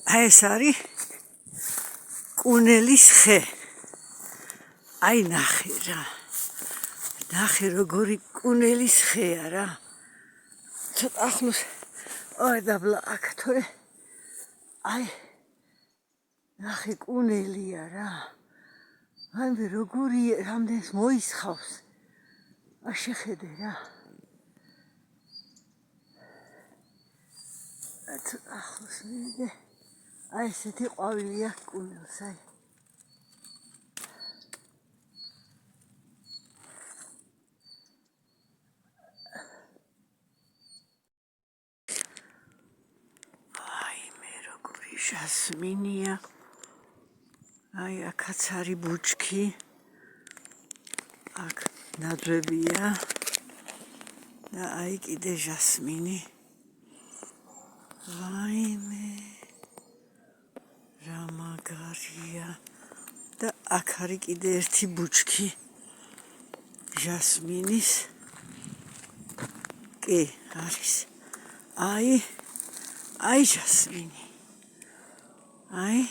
აი ეს არის კუნელის ხე. აი ნახე რა. ნახე როგორი კუნელის ხეა რა. ცოტა ახლოს დავლა აქ თორე აი ნახე კუნელია რა. აი როგორი რამდენს მოისხავს. შეხედე რა. ცოტა ახლოს მივიდე. აი ესეთი ყვავილია კუნელს აი. ჟასმინია. აი აქაც არის ბუჩქი. აქ ნაძვებია. და აი კიდე ჟასმინი. ვაიმე. რა მაგარია. და აქ არის კიდე ერთი ბუჩქი. ჟასმინის. კი, არის. აი ჟასმინი. აი